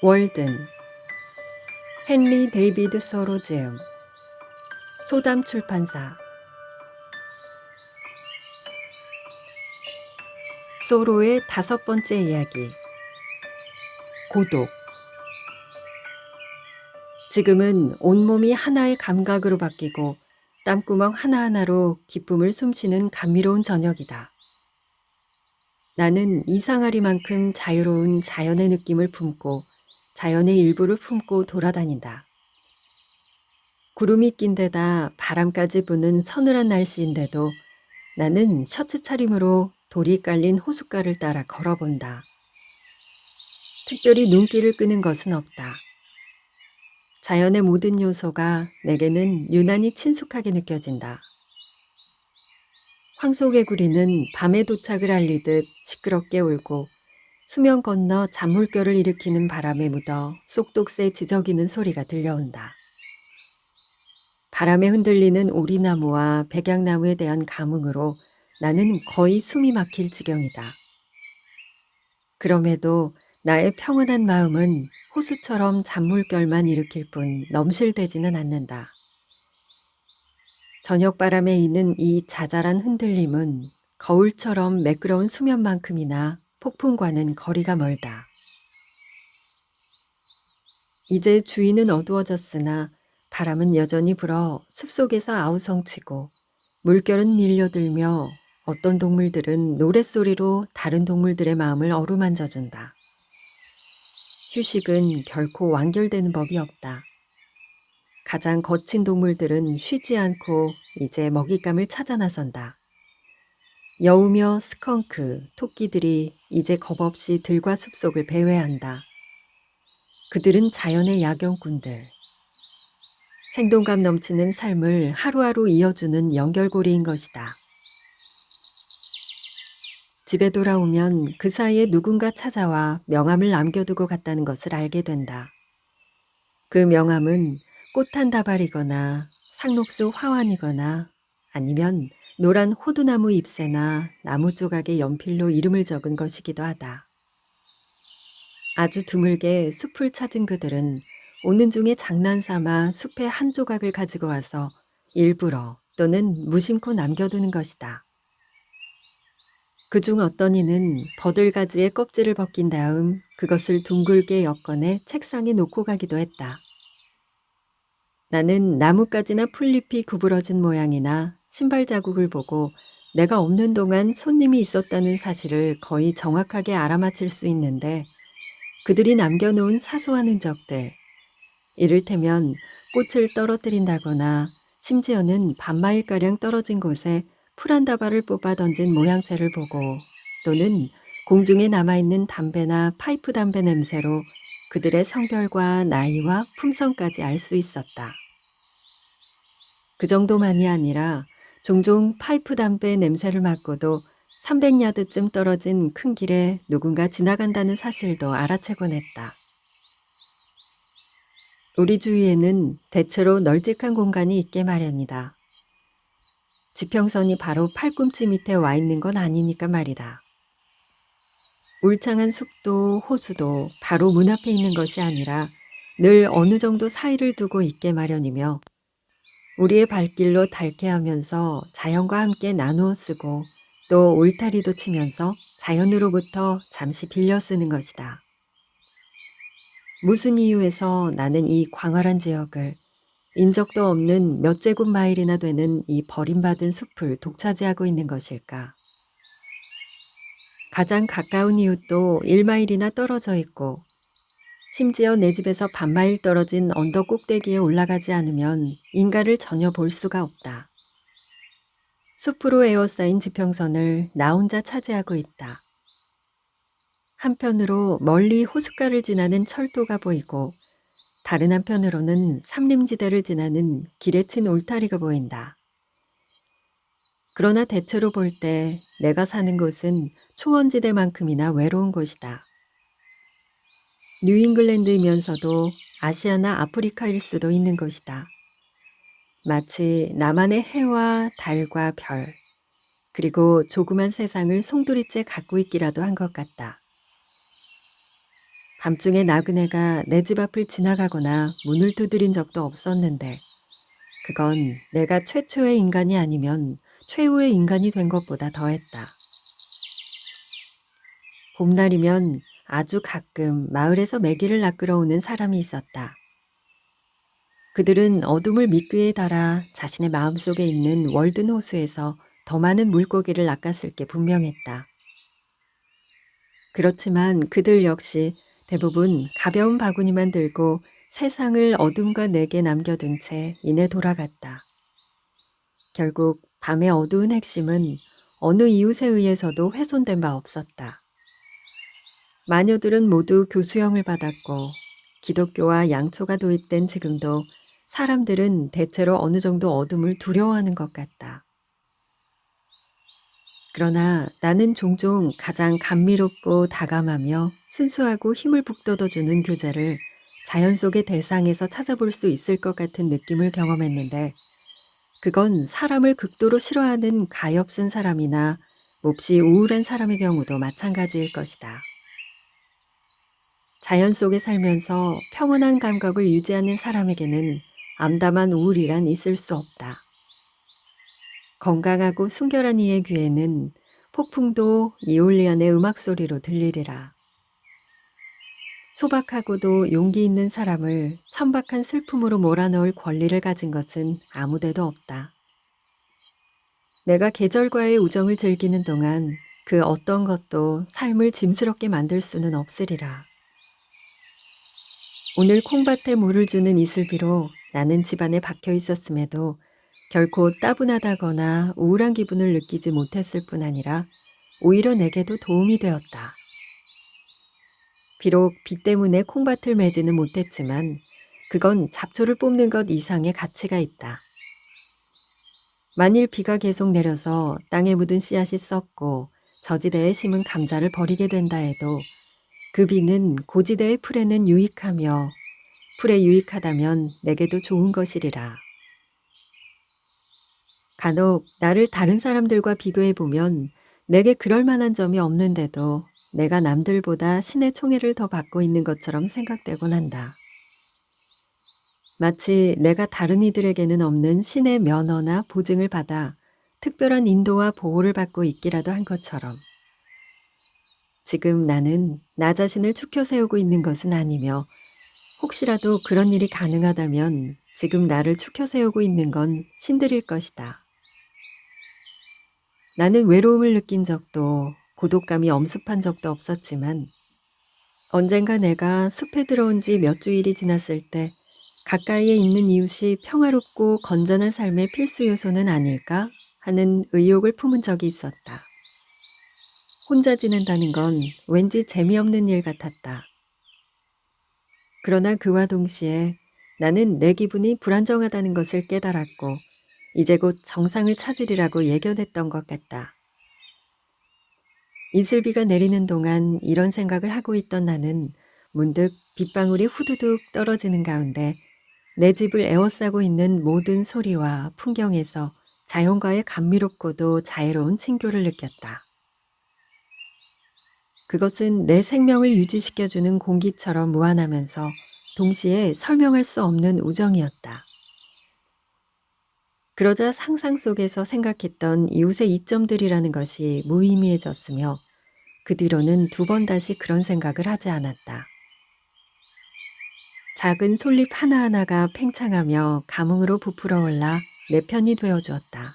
월든, 헨리 데이비드 서로 제음, 소담 출판사. 소로의 5번째 이야기. 고독. 지금은 온몸이 하나의 감각으로 바뀌고 땀구멍 하나하나로 기쁨을 숨쉬는 감미로운 저녁이다. 나는 이상하리만큼 자유로운 자연의 느낌을 품고 자연의 일부를 품고 돌아다닌다. 구름이 낀 데다 바람까지 부는 서늘한 날씨인데도 나는 셔츠 차림으로 돌이 깔린 호숫가를 따라 걸어본다. 특별히 눈길을 끄는 것은 없다. 자연의 모든 요소가 내게는 유난히 친숙하게 느껴진다. 황소개구리는 밤의 도착을 알리듯 시끄럽게 울고 수면 건너 잔물결을 일으키는 바람에 묻어 쏙독새 지저귀는 소리가 들려온다. 바람에 흔들리는 오리나무와 백약나무에 대한 감흥으로 나는 거의 숨이 막힐 지경이다. 그럼에도 나의 평온한 마음은 호수처럼 잔물결만 일으킬 뿐 넘실대지는 않는다. 저녁 바람에 이는 이 자잘한 흔들림은 거울처럼 매끄러운 수면만큼이나 폭풍과는 거리가 멀다. 이제 주위는 어두워졌으나 바람은 여전히 불어 숲속에서 아우성치고 물결은 밀려들며 어떤 동물들은 노랫소리로 다른 동물들의 마음을 어루만져준다. 휴식은 결코 완결되는 법이 없다. 가장 거친 동물들은 쉬지 않고 이제 먹잇감을 찾아 나선다. 여우며 스컹크, 토끼들이 이제 겁없이 들과 숲속을 배회한다. 그들은 자연의 야경꾼들. 생동감 넘치는 삶을 하루하루 이어주는 연결고리인 것이다. 집에 돌아오면 그 사이에 누군가 찾아와 명함을 남겨두고 갔다는 것을 알게 된다. 그 명함은 꽃 한 다발이거나 상록수 화환이거나 아니면 노란 호두나무 잎새나 나무 조각에 연필로 이름을 적은 것이기도 하다. 아주 드물게 숲을 찾은 그들은 오는 중에 장난삼아 숲의 한 조각을 가지고 와서 일부러 또는 무심코 남겨두는 것이다. 그중 어떤 이는 버들가지의 껍질을 벗긴 다음 그것을 둥글게 엮어내 책상에 놓고 가기도 했다. 나는 나뭇가지나 풀잎이 구부러진 모양이나 신발 자국을 보고 내가 없는 동안 손님이 있었다는 사실을 거의 정확하게 알아맞힐 수 있는데 그들이 남겨놓은 사소한 흔적들, 이를테면 꽃을 떨어뜨린다거나 심지어는 반마일가량 떨어진 곳에 풀 한 다발을 뽑아 던진 모양새를 보고 또는 공중에 남아있는 담배나 파이프 담배 냄새로 그들의 성별과 나이와 품성까지 알 수 있었다. 그 정도만이 아니라 종종 파이프 담배 냄새를 맡고도 300야드쯤 떨어진 큰 길에 누군가 지나간다는 사실도 알아채곤 했다. 우리 주위에는 대체로 널찍한 공간이 있게 마련이다. 지평선이 바로 팔꿈치 밑에 와 있는 건 아니니까 말이다. 울창한 숲도 호수도 바로 문 앞에 있는 것이 아니라 늘 어느 정도 사이를 두고 있게 마련이며 우리의 발길로 닳게 하면서 자연과 함께 나누어 쓰고 또 울타리도 치면서 자연으로부터 잠시 빌려 쓰는 것이다. 무슨 이유에서 나는 이 광활한 지역을 인적도 없는 몇 제곱마일이나 되는 이 버림받은 숲을 독차지하고 있는 것일까? 가장 가까운 이웃도 1마일이나 떨어져 있고 심지어 내 집에서 반마일 떨어진 언덕 꼭대기에 올라가지 않으면 인가를 전혀 볼 수가 없다. 숲으로 에워싸인 지평선을 나 혼자 차지하고 있다. 한편으로 멀리 호숫가를 지나는 철도가 보이고 다른 한편으로는 삼림지대를 지나는 길에 친 울타리가 보인다. 그러나 대체로 볼 때 내가 사는 곳은 초원지대만큼이나 외로운 곳이다. 뉴잉글랜드이면서도 아시아나 아프리카일 수도 있는 것이다. 마치 나만의 해와 달과 별, 그리고 조그만 세상을 송두리째 갖고 있기라도 한 것 같다. 밤중에 나그네가 내 집 앞을 지나가거나 문을 두드린 적도 없었는데 그건 내가 최초의 인간이 아니면 최후의 인간이 된 것보다 더했다. 봄날이면 아주 가끔 마을에서 메기를 낚으러 오는 사람이 있었다. 그들은 어둠을 미끄에 달아 자신의 마음속에 있는 월든 호수에서 더 많은 물고기를 낚았을 게 분명했다. 그렇지만 그들 역시 대부분 가벼운 바구니만 들고 세상을 어둠과 내게 남겨둔 채 이내 돌아갔다. 결국 밤의 어두운 핵심은 어느 이웃에 의해서도 훼손된 바 없었다. 마녀들은 모두 교수형을 받았고 기독교와 양초가 도입된 지금도 사람들은 대체로 어느 정도 어둠을 두려워하는 것 같다. 그러나 나는 종종 가장 감미롭고 다감하며 순수하고 힘을 북돋워주는 교재를 자연 속의 대상에서 찾아볼 수 있을 것 같은 느낌을 경험했는데 그건 사람을 극도로 싫어하는 가엾은 사람이나 몹시 우울한 사람의 경우도 마찬가지일 것이다. 자연 속에 살면서 평온한 감각을 유지하는 사람에게는 암담한 우울이란 있을 수 없다. 건강하고 순결한 이의 귀에는 폭풍도 이올리안의 음악 소리로 들리리라. 소박하고도 용기 있는 사람을 천박한 슬픔으로 몰아넣을 권리를 가진 것은 아무데도 없다. 내가 계절과의 우정을 즐기는 동안 그 어떤 것도 삶을 짐스럽게 만들 수는 없으리라. 오늘 콩밭에 물을 주는 이슬비로 나는 집안에 박혀 있었음에도 결코 따분하다거나 우울한 기분을 느끼지 못했을 뿐 아니라 오히려 내게도 도움이 되었다. 비록 비 때문에 콩밭을 매지는 못했지만 그건 잡초를 뽑는 것 이상의 가치가 있다. 만일 비가 계속 내려서 땅에 묻은 씨앗이 썩고 저지대에 심은 감자를 버리게 된다 해도 그 비는 고지대의 풀에는 유익하며 풀에 유익하다면 내게도 좋은 것이리라. 간혹 나를 다른 사람들과 비교해 보면 내게 그럴 만한 점이 없는데도 내가 남들보다 신의 총애를 더 받고 있는 것처럼 생각되곤 한다. 마치 내가 다른 이들에게는 없는 신의 면허나 보증을 받아 특별한 인도와 보호를 받고 있기라도 한 것처럼 지금 나는 나 자신을 추켜 세우고 있는 것은 아니며 혹시라도 그런 일이 가능하다면 지금 나를 추켜 세우고 있는 건 신들일 것이다. 나는 외로움을 느낀 적도 고독감이 엄습한 적도 없었지만 언젠가 내가 숲에 들어온 지 몇 주일이 지났을 때 가까이에 있는 이웃이 평화롭고 건전한 삶의 필수 요소는 아닐까 하는 의욕을 품은 적이 있었다. 혼자 지낸다는 건 왠지 재미없는 일 같았다. 그러나 그와 동시에 나는 내 기분이 불안정하다는 것을 깨달았고 이제 곧 정상을 찾으리라고 예견했던 것 같다. 이슬비가 내리는 동안 이런 생각을 하고 있던 나는 문득 빗방울이 후두둑 떨어지는 가운데 내 집을 에워싸고 있는 모든 소리와 풍경에서 자연과의 감미롭고도 자애로운 친교를 느꼈다. 그것은 내 생명을 유지시켜주는 공기처럼 무한하면서 동시에 설명할 수 없는 우정이었다. 그러자 상상 속에서 생각했던 이웃의 이점들이라는 것이 무의미해졌으며 그 뒤로는 두 번 다시 그런 생각을 하지 않았다. 작은 솔잎 하나하나가 팽창하며 감흥으로 부풀어 올라 내 편이 되어주었다.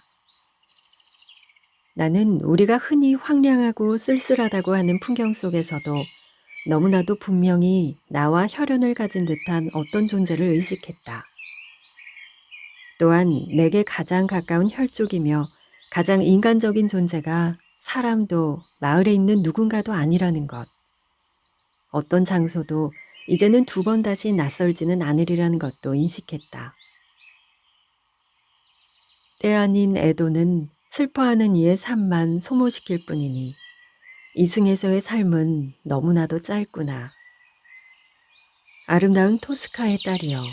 나는 우리가 흔히 황량하고 쓸쓸하다고 하는 풍경 속에서도 너무나도 분명히 나와 혈연을 가진 듯한 어떤 존재를 의식했다. 또한 내게 가장 가까운 혈족이며 가장 인간적인 존재가 사람도 마을에 있는 누군가도 아니라는 것. 어떤 장소도 이제는 두 번 다시 낯설지는 않으리라는 것도 인식했다. 때 아닌 애도는 슬퍼하는 이의 삶만 소모시킬 뿐이니 이승에서의 삶은 너무나도 짧구나. 아름다운 토스카의 딸이여.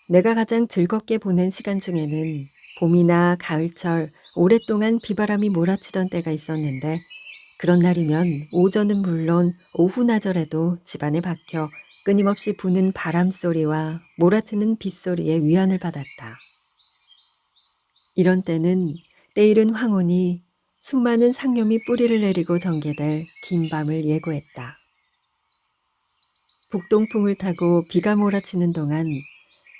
내가 가장 즐겁게 보낸 시간 중에는 봄이나 가을철 오랫동안 비바람이 몰아치던 때가 있었는데 그런 날이면 오전은 물론 오후나절에도 집안에 박혀 끊임없이 부는 바람 소리와 몰아치는 빗소리에 위안을 받았다. 이런 때는 때이른 황혼이 수많은 상념이 뿌리를 내리고 전개될 긴 밤을 예고했다. 북동풍을 타고 비가 몰아치는 동안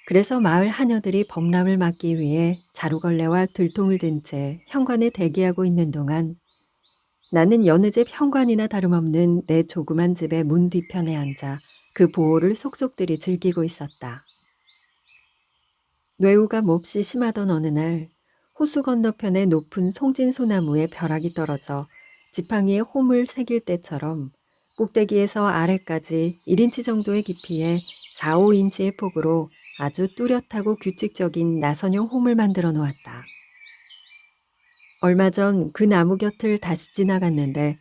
그래서 마을 하녀들이 범람을 막기 위해 자루걸레와 들통을 든 채 현관에 대기하고 있는 동안 나는 여느 집 현관이나 다름없는 내 조그만 집의 문 뒤편에 앉아 그 보호를 속속들이 즐기고 있었다. 뇌우가 몹시 심하던 어느 날 호수 건너편의 높은 송진소나무에 벼락이 떨어져 지팡이에 홈을 새길 때처럼 꼭대기에서 아래까지 1인치 정도의 깊이에 4, 5인치의 폭으로 아주 뚜렷하고 규칙적인 나선형 홈을 만들어 놓았다. 얼마 전 그 나무 곁을 다시 지나갔는데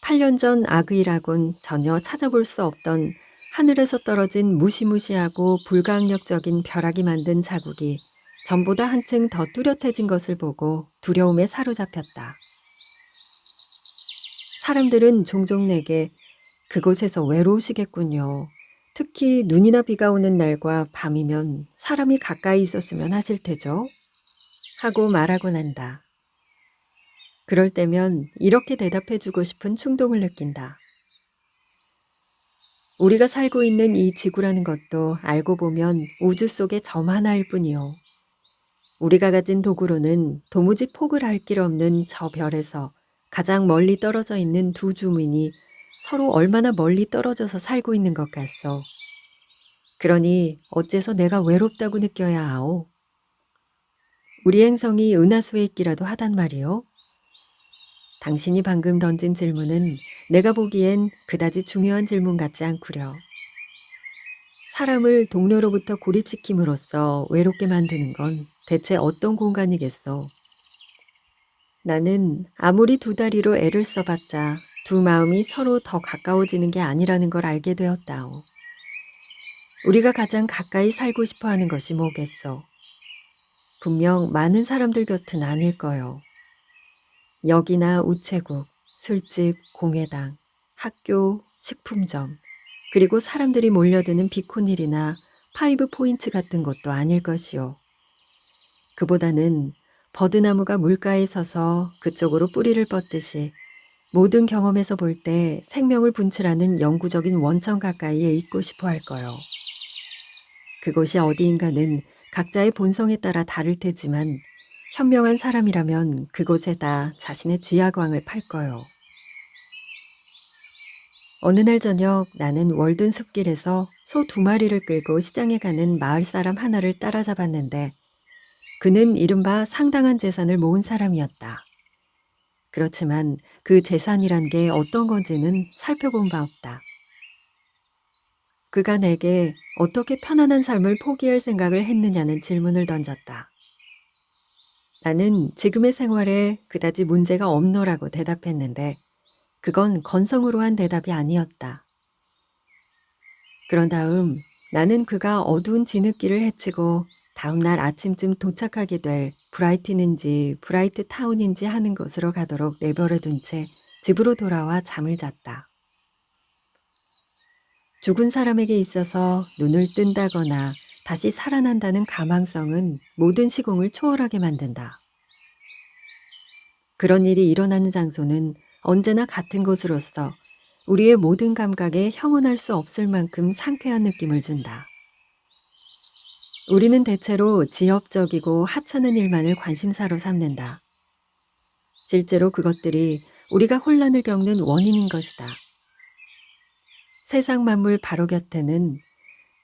8년 전 악의라곤 전혀 찾아볼 수 없던 하늘에서 떨어진 무시무시하고 불가항력적인 벼락이 만든 자국이 전보다 한층 더 뚜렷해진 것을 보고 두려움에 사로잡혔다. 사람들은 종종 내게 그곳에서 외로우시겠군요. 특히 눈이나 비가 오는 날과 밤이면 사람이 가까이 있었으면 하실 테죠. 하고 말하곤 한다. 그럴 때면 이렇게 대답해주고 싶은 충동을 느낀다. 우리가 살고 있는 이 지구라는 것도 알고 보면 우주 속의 점 하나일 뿐이요. 우리가 가진 도구로는 도무지 폭을 할 길 없는 저 별에서 가장 멀리 떨어져 있는 두 주민이 서로 얼마나 멀리 떨어져서 살고 있는 것 같소. 그러니 어째서 내가 외롭다고 느껴야 하오? 우리 행성이 은하수에 있기라도 하단 말이요. 당신이 방금 던진 질문은 내가 보기엔 그다지 중요한 질문 같지 않구려. 사람을 동료로부터 고립시킴으로써 외롭게 만드는 건 대체 어떤 공간이겠소? 나는 아무리 두 다리로 애를 써봤자 두 마음이 서로 더 가까워지는 게 아니라는 걸 알게 되었다오. 우리가 가장 가까이 살고 싶어 하는 것이 뭐겠소? 분명 많은 사람들 곁은 아닐 거요. 역이나 우체국, 술집, 공회당, 학교, 식품점, 그리고 사람들이 몰려드는 비코닐이나 파이브 포인트 같은 곳도 아닐 것이요. 그보다는 버드나무가 물가에 서서 그쪽으로 뿌리를 뻗듯이 모든 경험에서 볼 때 생명을 분출하는 영구적인 원천 가까이에 있고 싶어 할 거요. 그곳이 어디인가는 각자의 본성에 따라 다를 테지만 현명한 사람이라면 그곳에다 자신의 지하광을 팔 거요. 어느 날 저녁 나는 월든 숲길에서 소 2마리를 끌고 시장에 가는 마을 사람 하나를 따라잡았는데 그는 이른바 상당한 재산을 모은 사람이었다. 그렇지만 그 재산이란 게 어떤 건지는 살펴본 바 없다. 그가 내게 어떻게 편안한 삶을 포기할 생각을 했느냐는 질문을 던졌다. 나는 지금의 생활에 그다지 문제가 없노라고 대답했는데 그건 건성으로 한 대답이 아니었다. 그런 다음 나는 그가 어두운 진흙길을 헤치고 다음 날 아침쯤 도착하게 될 브라이튼인지 브라이트 타운인지 하는 곳으로 가도록 내버려 둔 채 집으로 돌아와 잠을 잤다. 죽은 사람에게 있어서 눈을 뜬다거나 다시 살아난다는 가망성은 모든 시공을 초월하게 만든다. 그런 일이 일어나는 장소는 언제나 같은 곳으로서 우리의 모든 감각에 형언할 수 없을 만큼 상쾌한 느낌을 준다. 우리는 대체로 지엽적이고 하찮은 일만을 관심사로 삼는다. 실제로 그것들이 우리가 혼란을 겪는 원인인 것이다. 세상 만물 바로 곁에는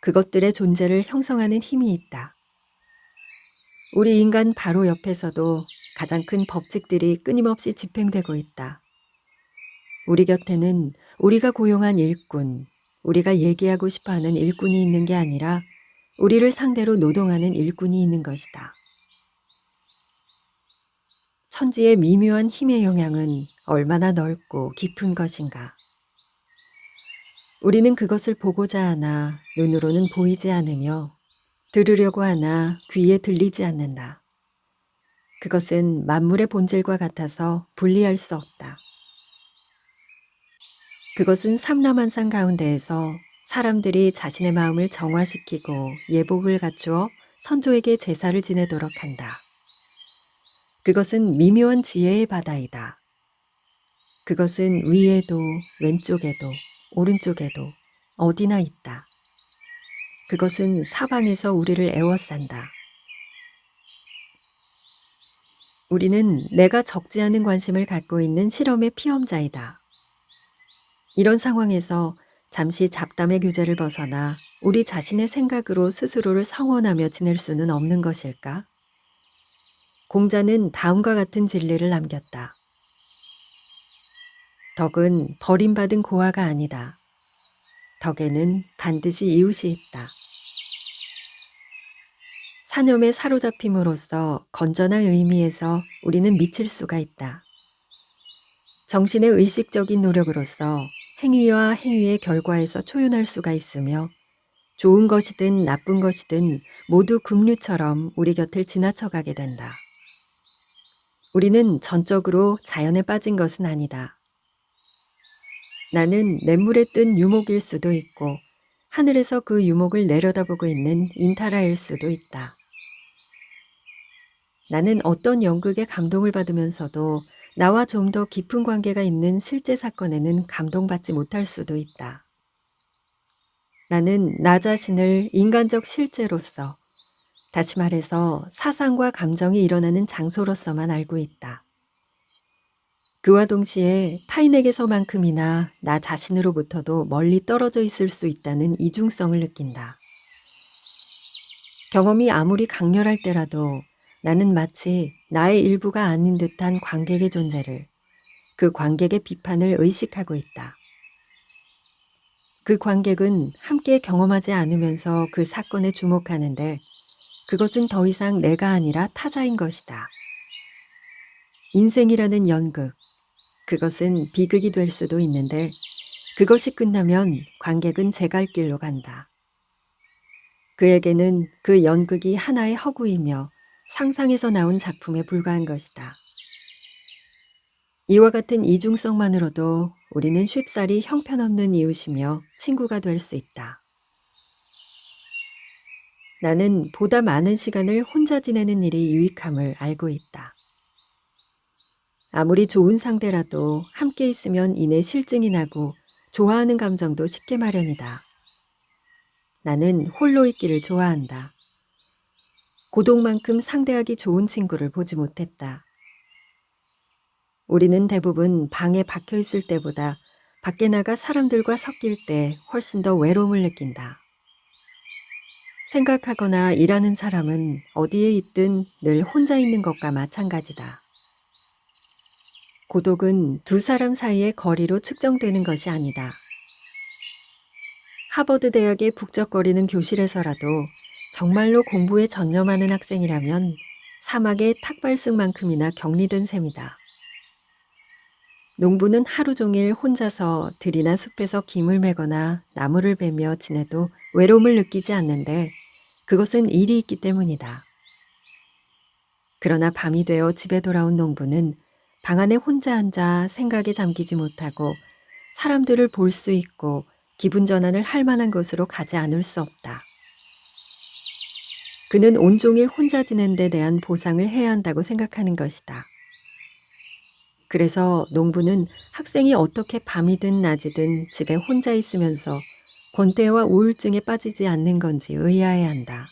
그것들의 존재를 형성하는 힘이 있다. 우리 인간 바로 옆에서도 가장 큰 법칙들이 끊임없이 집행되고 있다. 우리 곁에는 우리가 고용한 일꾼, 우리가 얘기하고 싶어하는 일꾼이 있는 게 아니라 우리를 상대로 노동하는 일꾼이 있는 것이다. 천지의 미묘한 힘의 영향은 얼마나 넓고 깊은 것인가. 우리는 그것을 보고자 하나 눈으로는 보이지 않으며 들으려고 하나 귀에 들리지 않는다. 그것은 만물의 본질과 같아서 분리할 수 없다. 그것은 삼라만상 가운데에서 사람들이 자신의 마음을 정화시키고 예복을 갖추어 선조에게 제사를 지내도록 한다. 그것은 미묘한 지혜의 바다이다. 그것은 위에도 왼쪽에도 오른쪽에도 어디나 있다. 그것은 사방에서 우리를 애워싼다. 우리는 내가 적지 않은 관심을 갖고 있는 실험의 피험자이다. 이런 상황에서 잠시 잡담의 규제를 벗어나 우리 자신의 생각으로 스스로를 성원하며 지낼 수는 없는 것일까? 공자는 다음과 같은 진리를 남겼다. 덕은 버림받은 고아가 아니다. 덕에는 반드시 이웃이 있다. 사념에 사로잡힘으로써 건전한 의미에서 우리는 미칠 수가 있다. 정신의 의식적인 노력으로서 행위와 행위의 결과에서 초연할 수가 있으며 좋은 것이든 나쁜 것이든 모두 급류처럼 우리 곁을 지나쳐가게 된다. 우리는 전적으로 자연에 빠진 것은 아니다. 나는 냇물에 뜬 유목일 수도 있고 하늘에서 그 유목을 내려다보고 있는 인타라일 수도 있다. 나는 어떤 연극에 감동을 받으면서도 나와 좀 더 깊은 관계가 있는 실제 사건에는 감동받지 못할 수도 있다. 나는 나 자신을 인간적 실제로서, 다시 말해서 사상과 감정이 일어나는 장소로서만 알고 있다. 그와 동시에 타인에게서만큼이나 나 자신으로부터도 멀리 떨어져 있을 수 있다는 이중성을 느낀다. 경험이 아무리 강렬할 때라도 나는 마치 나의 일부가 아닌 듯한 관객의 존재를, 그 관객의 비판을 의식하고 있다. 그 관객은 함께 경험하지 않으면서 그 사건에 주목하는데 그것은 더 이상 내가 아니라 타자인 것이다. 인생이라는 연극, 그것은 비극이 될 수도 있는데 그것이 끝나면 관객은 제 갈 길로 간다. 그에게는 그 연극이 하나의 허구이며 상상에서 나온 작품에 불과한 것이다. 이와 같은 이중성만으로도 우리는 쉽사리 형편없는 이웃이며 친구가 될 수 있다. 나는 보다 많은 시간을 혼자 지내는 일이 유익함을 알고 있다. 아무리 좋은 상대라도 함께 있으면 이내 실증이 나고 좋아하는 감정도 쉽게 마련이다. 나는 홀로 있기를 좋아한다. 고독만큼 상대하기 좋은 친구를 보지 못했다. 우리는 대부분 방에 박혀 있을 때보다 밖에 나가 사람들과 섞일 때 훨씬 더 외로움을 느낀다. 생각하거나 일하는 사람은 어디에 있든 늘 혼자 있는 것과 마찬가지다. 고독은 두 사람 사이의 거리로 측정되는 것이 아니다. 하버드 대학의 북적거리는 교실에서라도 정말로 공부에 전념하는 학생이라면 사막의 탁발승만큼이나 격리된 셈이다. 농부는 하루 종일 혼자서 들이나 숲에서 김을 매거나 나무를 베며 지내도 외로움을 느끼지 않는데 그것은 일이 있기 때문이다. 그러나 밤이 되어 집에 돌아온 농부는 방 안에 혼자 앉아 생각에 잠기지 못하고 사람들을 볼 수 있고 기분 전환을 할 만한 곳으로 가지 않을 수 없다. 그는 온종일 혼자 지낸 데 대한 보상을 해야 한다고 생각하는 것이다. 그래서 농부는 학생이 어떻게 밤이든 낮이든 집에 혼자 있으면서 권태와 우울증에 빠지지 않는 건지 의아해야 한다.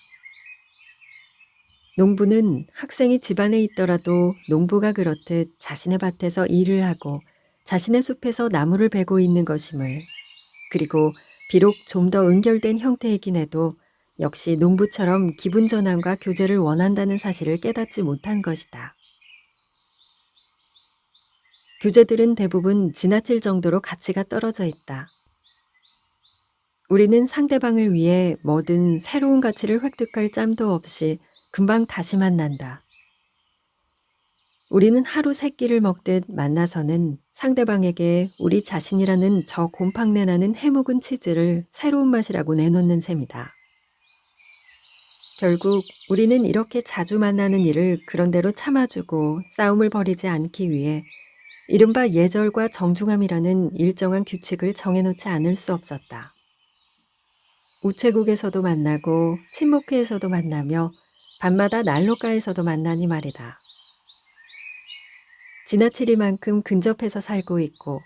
농부는 학생이 집안에 있더라도 농부가 그렇듯 자신의 밭에서 일을 하고 자신의 숲에서 나무를 베고 있는 것임을, 그리고 비록 좀 더 은결된 형태이긴 해도 역시 농부처럼 기분 전환과 교제를 원한다는 사실을 깨닫지 못한 것이다. 교제들은 대부분 지나칠 정도로 가치가 떨어져 있다. 우리는 상대방을 위해 뭐든 새로운 가치를 획득할 짬도 없이 금방 다시 만난다. 우리는 하루 세 끼를 먹듯 만나서는 상대방에게 우리 자신이라는 저 곰팡내 나는 해묵은 치즈를 새로운 맛이라고 내놓는 셈이다. 결국 우리는 이렇게 자주 만나는 일을 그런대로 참아주고 싸움을 벌이지 않기 위해 이른바 예절과 정중함이라는 일정한 규칙을 정해놓지 않을 수 없었다. 우체국에서도 만나고 친목회에서도 만나며 밤마다 난로가에서도 만나니 말이다. 지나치리만큼 근접해서 살고 있고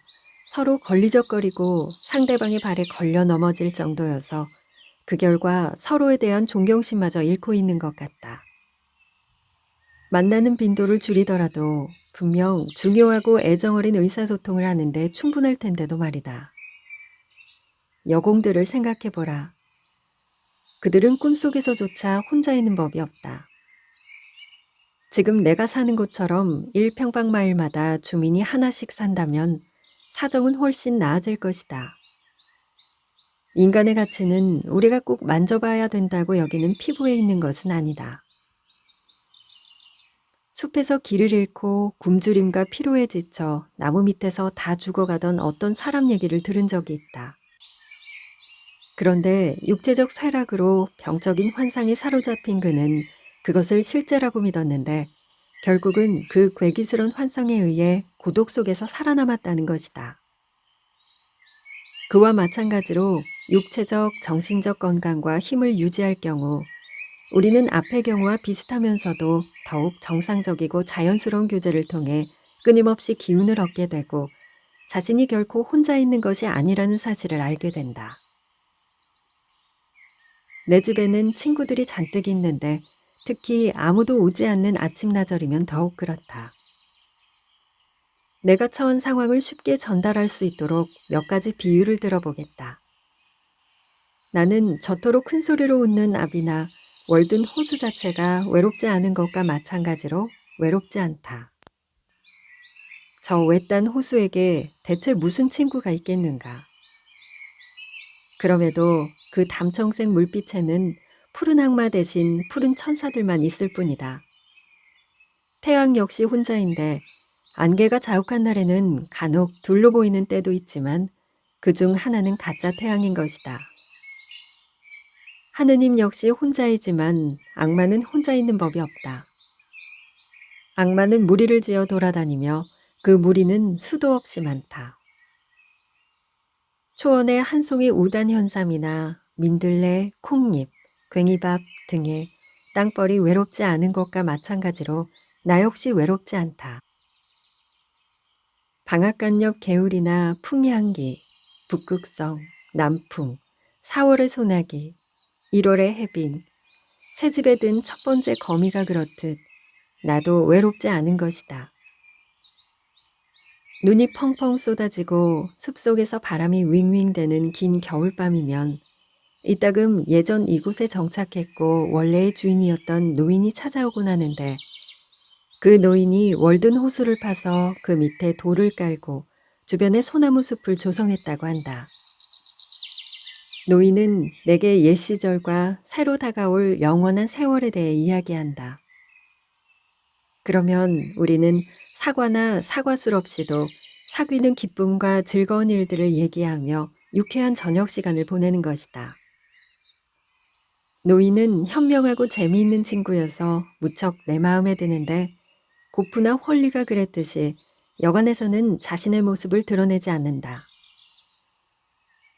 서로 걸리적거리고 상대방의 발에 걸려 넘어질 정도여서 그 결과 서로에 대한 존경심마저 잃고 있는 것 같다. 만나는 빈도를 줄이더라도 분명 중요하고 애정어린 의사소통을 하는데 충분할 텐데도 말이다. 여공들을 생각해보라. 그들은 꿈속에서조차 혼자 있는 법이 없다. 지금 내가 사는 곳처럼 1평방마일마다 주민이 하나씩 산다면 사정은 훨씬 나아질 것이다. 인간의 가치는 우리가 꼭 만져봐야 된다고 여기는 피부에 있는 것은 아니다. 숲에서 길을 잃고 굶주림과 피로에 지쳐 나무 밑에서 다 죽어가던 어떤 사람 얘기를 들은 적이 있다. 그런데 육체적 쇠락으로 병적인 환상에 사로잡힌 그는 그것을 실제라고 믿었는데 결국은 그 괴기스러운 환상에 의해 고독 속에서 살아남았다는 것이다. 그와 마찬가지로 육체적, 정신적 건강과 힘을 유지할 경우 우리는 앞의 경우와 비슷하면서도 더욱 정상적이고 자연스러운 교제를 통해 끊임없이 기운을 얻게 되고 자신이 결코 혼자 있는 것이 아니라는 사실을 알게 된다. 내 집에는 친구들이 잔뜩 있는데 특히 아무도 오지 않는 아침나절이면 더욱 그렇다. 내가 처한 상황을 쉽게 전달할 수 있도록 몇 가지 비유를 들어보겠다. 나는 저토록 큰 소리로 웃는 아비나 월든 호수 자체가 외롭지 않은 것과 마찬가지로 외롭지 않다. 저 외딴 호수에게 대체 무슨 친구가 있겠는가? 그럼에도 그 담청색 물빛에는 푸른 악마 대신 푸른 천사들만 있을 뿐이다. 태양 역시 혼자인데 안개가 자욱한 날에는 간혹 둘로 보이는 때도 있지만 그중 하나는 가짜 태양인 것이다. 하느님 역시 혼자이지만 악마는 혼자 있는 법이 없다. 악마는 무리를 지어 돌아다니며 그 무리는 수도 없이 많다. 초원의 한 송이 우단 현삼이나 민들레, 콩잎, 괭이밥 등의 땅벌이 외롭지 않은 것과 마찬가지로 나 역시 외롭지 않다. 방앗간옆 개울이나 풍향기, 북극성, 남풍, 4월의 소나기, 1월의 해빙, 새집에 든 첫 번째 거미가 그렇듯 나도 외롭지 않은 것이다. 눈이 펑펑 쏟아지고 숲속에서 바람이 윙윙대는 긴 겨울밤이면 이따금 예전 이곳에 정착했고 원래의 주인이었던 노인이 찾아오곤 하는데 그 노인이 월든 호수를 파서 그 밑에 돌을 깔고 주변에 소나무 숲을 조성했다고 한다. 노인은 내게 옛 시절과 새로 다가올 영원한 세월에 대해 이야기한다. 그러면 우리는 사과나 사과술 없이도 사귀는 기쁨과 즐거운 일들을 얘기하며 유쾌한 저녁 시간을 보내는 것이다. 노인은 현명하고 재미있는 친구여서 무척 내 마음에 드는데 고프나 홀리가 그랬듯이 여관에서는 자신의 모습을 드러내지 않는다.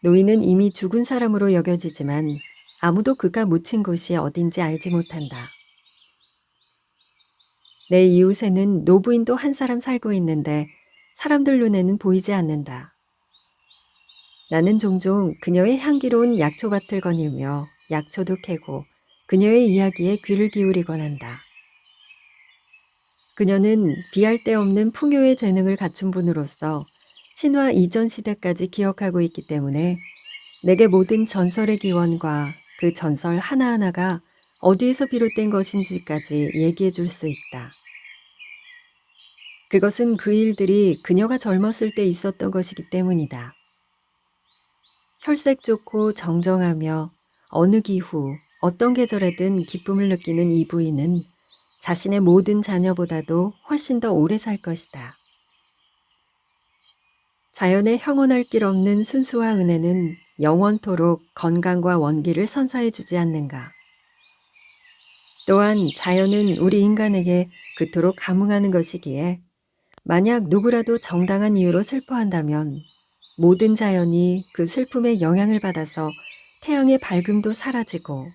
노인은 이미 죽은 사람으로 여겨지지만 아무도 그가 묻힌 곳이 어딘지 알지 못한다. 내 이웃에는 노부인도 한 사람 살고 있는데 사람들 눈에는 보이지 않는다. 나는 종종 그녀의 향기로운 약초밭을 거닐며 약초도 캐고 그녀의 이야기에 귀를 기울이곤 한다. 그녀는 비할 데 없는 풍요의 재능을 갖춘 분으로서 신화 이전 시대까지 기억하고 있기 때문에 내게 모든 전설의 기원과 그 전설 하나하나가 어디에서 비롯된 것인지까지 얘기해 줄 수 있다. 그것은 그 일들이 그녀가 젊었을 때 있었던 것이기 때문이다. 혈색 좋고 정정하며 어느 기후, 어떤 계절에든 기쁨을 느끼는 이 부인은 자신의 모든 자녀보다도 훨씬 더 오래 살 것이다. 자연의 형언할 길 없는 순수와 은혜는 영원토록 건강과 원기를 선사해 주지 않는가. 또한 자연은 우리 인간에게 그토록 감흥하는 것이기에 만약 누구라도 정당한 이유로 슬퍼한다면 모든 자연이 그 슬픔에 영향을 받아서 태양의 밝음도 사라지고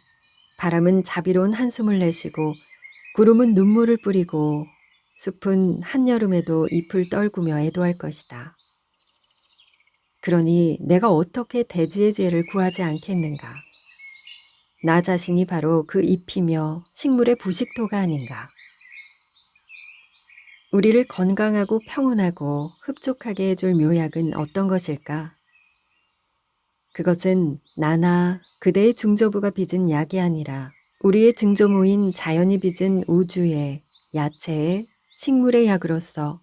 바람은 자비로운 한숨을 내쉬고 구름은 눈물을 뿌리고 숲은 한여름에도 잎을 떨구며 애도할 것이다. 그러니 내가 어떻게 대지의 죄를 구하지 않겠는가? 나 자신이 바로 그 잎이며 식물의 부식토가 아닌가? 우리를 건강하고 평온하고 흡족하게 해줄 묘약은 어떤 것일까? 그것은 나나 그대의 중저부가 빚은 약이 아니라 우리의 증조모인 자연이 빚은 우주의, 야채의, 식물의 약으로서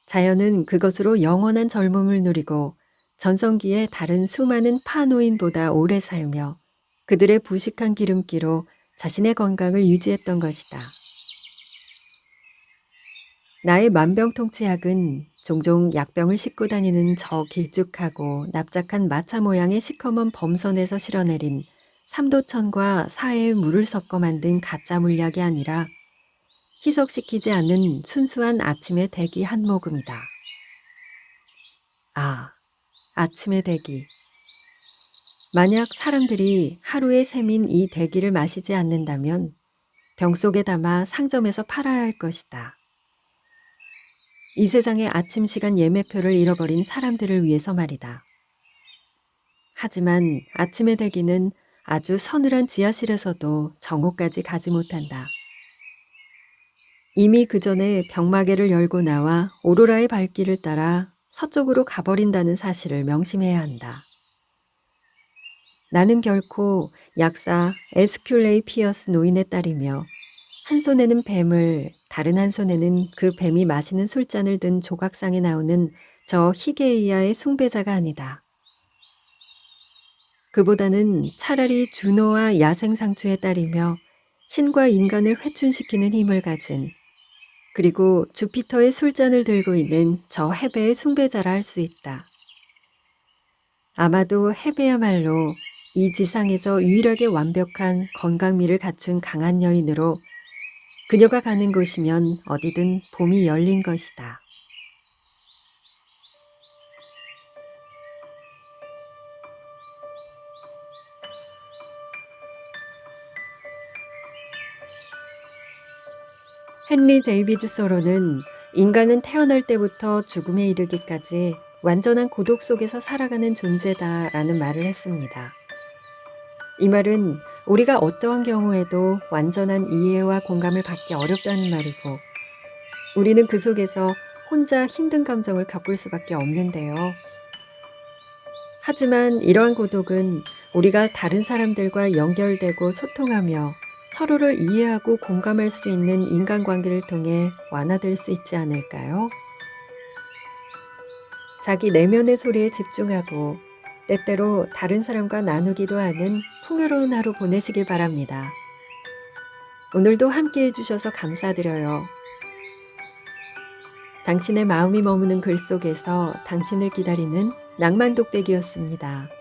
자연은 그것으로 영원한 젊음을 누리고 전성기의 다른 수많은 파노인보다 오래 살며 그들의 부식한 기름기로 자신의 건강을 유지했던 것이다. 나의 만병통치약은 종종 약병을 싣고 다니는 저 길쭉하고 납작한 마차 모양의 시커먼 범선에서 실어내린 삼도천과 사해의 물을 섞어 만든 가짜 물약이 아니라 희석시키지 않는 순수한 아침의 대기 한 모금이다. 아, 아침의 대기. 만약 사람들이 하루에 샘인 이 대기를 마시지 않는다면 병 속에 담아 상점에서 팔아야 할 것이다. 이 세상의 아침 시간 예매표를 잃어버린 사람들을 위해서 말이다. 하지만 아침의 대기는 아주 서늘한 지하실에서도 정오까지 가지 못한다. 이미 그 전에 병마개를 열고 나와 오로라의 발길을 따라 서쪽으로 가버린다는 사실을 명심해야 한다. 나는 결코 약사 에스큘레이 피어스 노인의 딸이며 한 손에는 뱀을, 다른 한 손에는 그 뱀이 마시는 술잔을 든 조각상에 나오는 저 히게이아의 숭배자가 아니다. 그보다는 차라리 주노와 야생상추의 딸이며 신과 인간을 회춘시키는 힘을 가진, 그리고 주피터의 술잔을 들고 있는 저 헤베의 숭배자라 할 수 있다. 아마도 헤베야말로 이 지상에서 유일하게 완벽한 건강미를 갖춘 강한 여인으로 그녀가 가는 곳이면 어디든 봄이 열린 것이다. 헨리 데이비드 소로는 인간은 태어날 때부터 죽음에 이르기까지 완전한 고독 속에서 살아가는 존재다라는 말을 했습니다. 이 말은 우리가 어떠한 경우에도 완전한 이해와 공감을 받기 어렵다는 말이고, 우리는 그 속에서 혼자 힘든 감정을 겪을 수밖에 없는데요. 하지만 이러한 고독은 우리가 다른 사람들과 연결되고 소통하며 서로를 이해하고 공감할 수 있는 인간관계를 통해 완화될 수 있지 않을까요? 자기 내면의 소리에 집중하고 때때로 다른 사람과 나누기도 하는 풍요로운 하루 보내시길 바랍니다. 오늘도 함께 해주셔서 감사드려요. 당신의 마음이 머무는 글 속에서 당신을 기다리는 낭만 독백이었습니다.